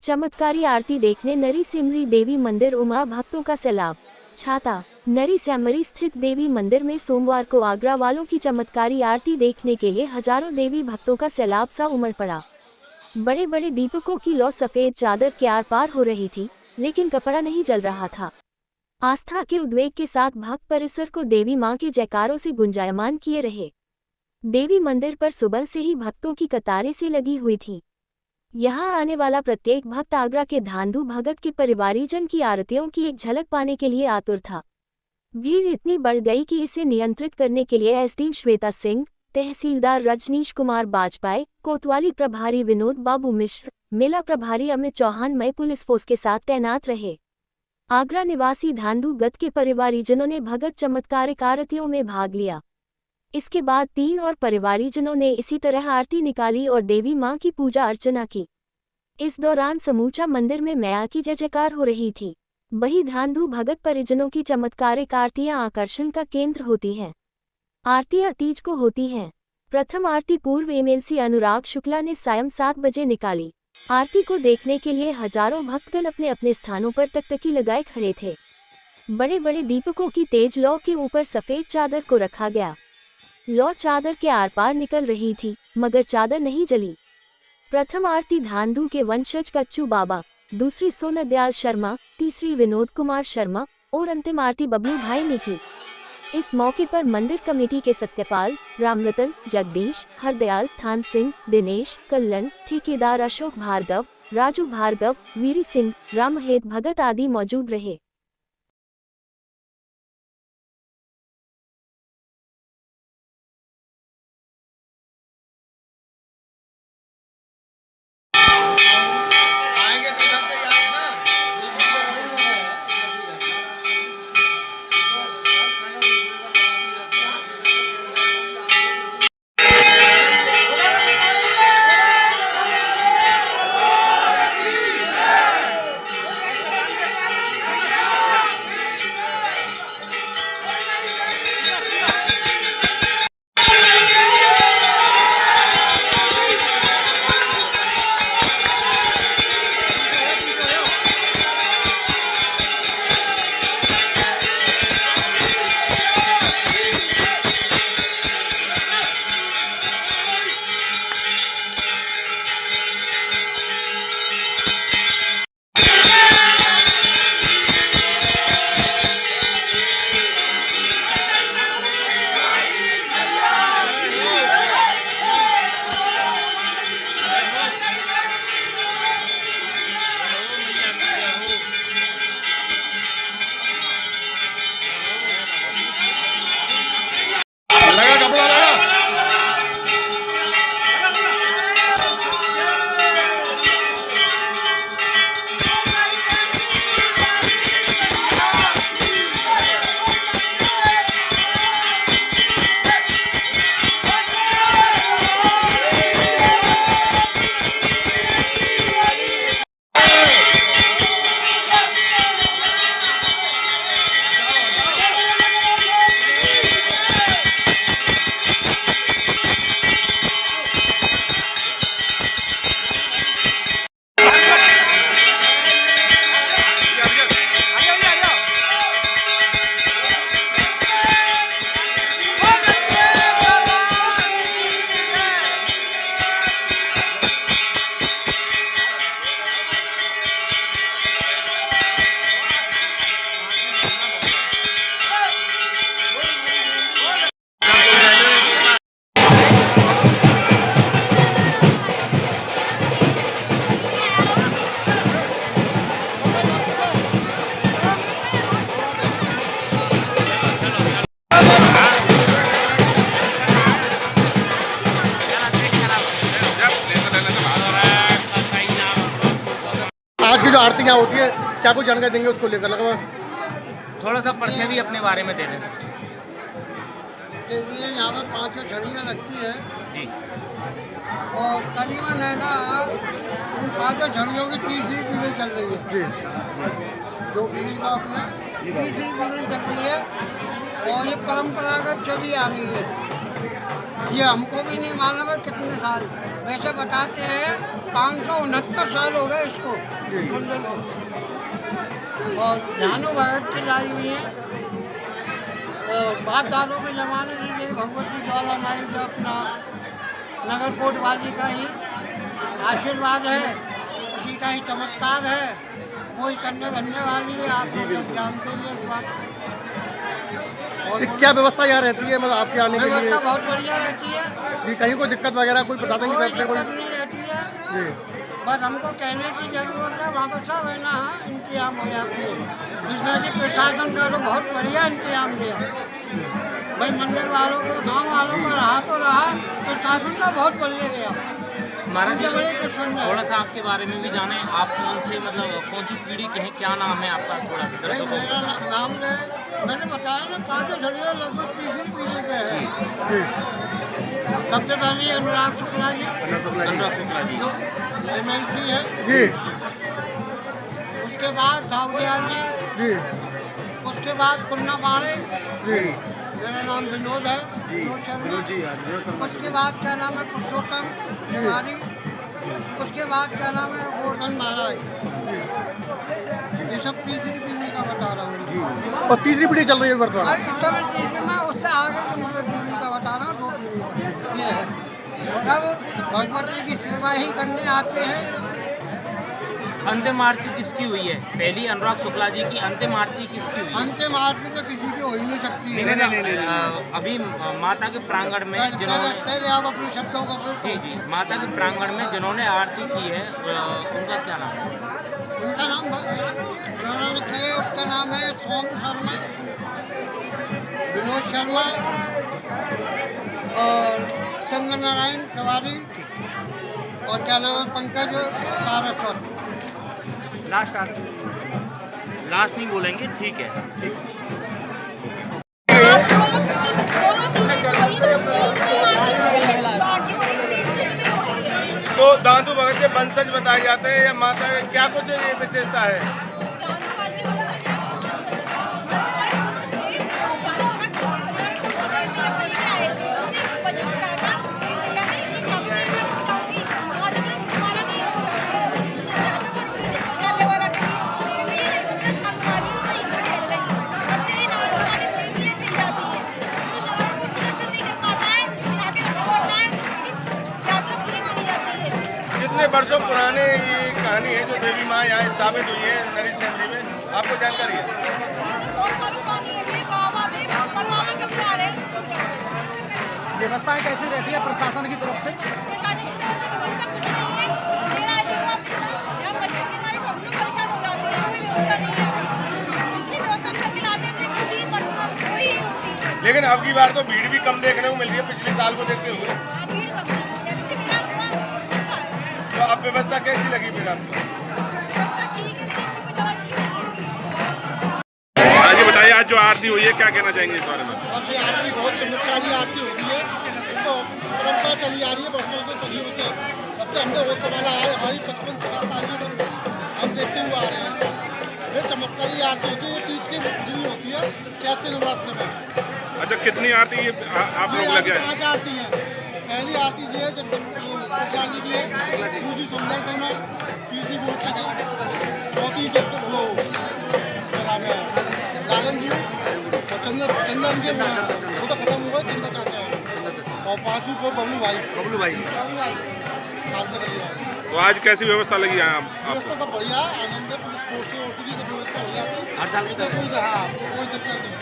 चमत्कारी आरती देखने नरी सिमरी देवी मंदिर उमा भक्तों का सैलाब छाता। नरी सिमरी स्थित देवी मंदिर में सोमवार को आगरा वालों की चमत्कारी आरती देखने के लिए हजारों देवी भक्तों का सैलाब सा उमड़ पड़ा। बड़े बड़े दीपकों की लौ सफेद चादर के आर पार हो रही थी, लेकिन कपड़ा नहीं जल रहा था। आस्था के उद्वेग के साथ भक्त परिसर को देवी मां के जयकारों से गुंजायमान किए रहे। देवी मंदिर पर सुबह से ही भक्तों की कतारें से लगी हुई थी। यहाँ आने वाला प्रत्येक भक्त आगरा के धांधु भगत के परिवारीजन की आरतियों की एक झलक पाने के लिए आतुर था। भीड़ इतनी बढ़ गई कि इसे नियंत्रित करने के लिए एसडी श्वेता सिंह, तहसीलदार रजनीश कुमार बाजपाई, कोतवाली प्रभारी विनोद बाबू मिश्र, मेला प्रभारी अमित चौहान मई पुलिस फोर्स के साथ तैनात रहे। आगरा निवासी धांधु गत के परिवारीजनों ने भगत चमत्कारिक आरतियों में भाग लिया। इसके बाद 3 और परिवारीजनों ने इसी तरह आरती निकाली और देवी मां की पूजा अर्चना की। इस दौरान समूचा मंदिर में मैया की जय जयकार हो रही थी। वही धांधु भगत परिजनों की चमत्कारिक आरतियां आकर्षण का केंद्र होती हैं। आरतियां तीज को होती हैं। प्रथम आरती पूर्व एमएलसी अनुराग शुक्ला ने सायं 7 बजे निकाली। आरती को देखने के लिए हजारों भक्तगण अपने अपने स्थानों पर टकटकी लगाए खड़े थे। बड़े बड़े दीपकों की तेज लौ के ऊपर सफेद चादर को रखा गया। लौ चादर के आर पार निकल रही थी, मगर चादर नहीं जली। प्रथम आरती धांधु के वंशज कच्चू बाबा, दूसरी सोनदयाल शर्मा, तीसरी विनोद कुमार शर्मा और अंतिम आरती बबलू भाई ने की। इस मौके पर मंदिर कमेटी के सत्यपाल, रामरतन, जगदीश, हरदयाल, थान सिंह, दिनेश, कल्लन, ठेकेदार अशोक भार्गव, राजू भार्गव, वीरी सिंह, रामहेत भगत आदि मौजूद रहे। आज की जो आरती यहाँ होती है, क्या कुछ जानकारी देंगे उसको लेकर? लगा थोड़ा सा परिचय भी अपने बारे में दे दें। ये यहाँ पर 5 छड़ियाँ लगती है जी, और करीबन है ना उन 5 छड़ियों की तीसरी पीढ़ी चल रही है जी। 2 पीढ़ी का अपना तीसरी पीढ़ी चल रही है और ये परंपरागत चली आ रही है। ये हमको भी नहीं मालूम है कितने साल, वैसे बताते हैं 569 साल हो गए इसको मंदिर को। और जानू भगत की लाई हुई है और बाप दादों के ज़माने से ये भगवती ज्वाला माई का अपना नगर कोटवाली का ही आशीर्वाद है, उसी का ही चमत्कार है, कोई करने बनने वाली है, आप लोग सब जानते हैं इस बात को। और क्या व्यवस्था यहाँ रहती है मतलब आपके आने के लिए? व्यवस्था बहुत बढ़िया रहती है, जी, कहीं कोई दिक्कत वगैरह कोई प्रशासन की कोई तरफ से कोई? दिक्कत नहीं रहती है, जी बस हमको कहने की जरूरत है, वहाँ पर सब है ना इंतजाम हो जाती है। जिसमें कि प्रशासन का तो बहुत बढ़िया इंतजाम दिया भाई, मंदिर वालों को गाँव वालों को रहा तो रहा, प्रशासन का बहुत बढ़िया रहा। महाराज जी, हमसे बड़े प्रसन्न है। थोड़ा सा आपके बारे में भी जाने, आप कौन से मतलब कौन सी पीढ़ी के हैं, क्या नाम है आपका? थोड़ा सा भाई मेरा नाम है, मैंने बताया ना, पाँचों झड़िया लगभग तीसरी पीढ़ी के हैं। जी सबसे पहले अनुराग शुक्ला जी अनुराग शुक्ला जी, जो MLC है, जी उसके बाद दाऊदयाल जी, जी उसके बाद कुन्ना पाड़े, जी मेरा नाम विनोद है, विनोद शर्मा। उसके बाद क्या नाम है पुरुषोत्तम तिवारी, उसके बाद क्या नाम है गोवर्धन महाराज। ये सब तीसरी पीढ़ी का बता रहा हूँ। और तीसरी पीढ़ी चल रही है वर्तमान? भाई इस समय तीसरी में उससे आगे की मतलब पीढ़ी का बता रहा हूँ, 2 पीढ़ी का ये है। सब भगवती की सेवा ही करने आते हैं। अंतिम आरती किसकी हुई है? पहली अनुराग शुक्ला जी की अंतिम आरती किसकी हुई है? अंतिम आरती तो किसी की हो ही नहीं सकती है। अभी माता के प्रांगण में जिन्होंने, पहले आप अपने शब्दों का जी जी, माता के प्रांगण में जिन्होंने आरती की है उनका क्या नाम है? उनका नाम उन्होंने किए, उसका नाम है सोम शर्मा, विनोद शर्मा और चंद्र नारायण तिवारी और क्या नाम है पंकज सारस्वत। लास्ट नहीं बोलेंगे, ठीक है। तो दादू भगत के वंशज बताए जाते हैं या माता का क्या कुछ ये विशेषता है? कितने वर्षों पुराने ये कहानी है जो देवी माँ यहाँ स्थापित हुई है नरी सेमरी में, आपको जानकारी है? व्यवस्थाएं कैसी रहती है प्रशासन की तरफ से? लेकिन अब की बार तो भीड़ भी कम देखने को मिल रही है पिछले साल को देखते हुए, तो अब व्यवस्था कैसी लगी फिर आपको? हाँ जी बताइए, आज जो आरती हुई है क्या कहना चाहेंगे इस बारे में? अब ये आरती बहुत चमत्कारी आरती होती है, तो परंपरा चली आ रही है वर्षों से, सदियों से। जब से हमने वो संभाला है, हमारी 55-50 साल की उम्र में हम देखते हुए आ रहे हैं। ये चमत्कारी आरती होती है, ये तीज की दिन होती है, चैत के नवरात्र में। अच्छा, कितनी आरती ये आप लोग लगे हैं? 5 आरती है। पहली आरती ये है जब शुक्ला जी की है, दूसरी सुंदर में, तीसरी बहुत चौथी जब वो क्या नाम है लालन जी और चंदन के वो तो खत्म हुआ, चंदा चाचा है, और 5वीं को बबलू भाई खालसा गली वाले। तो आज कैसी व्यवस्था लगी यहाँ आपको? व्यवस्था सब बढ़िया, आनंद है, पुलिस फोर्स की सब व्यवस्था हो जाती है हर साल की तरह। कोई दिक्कत नहीं।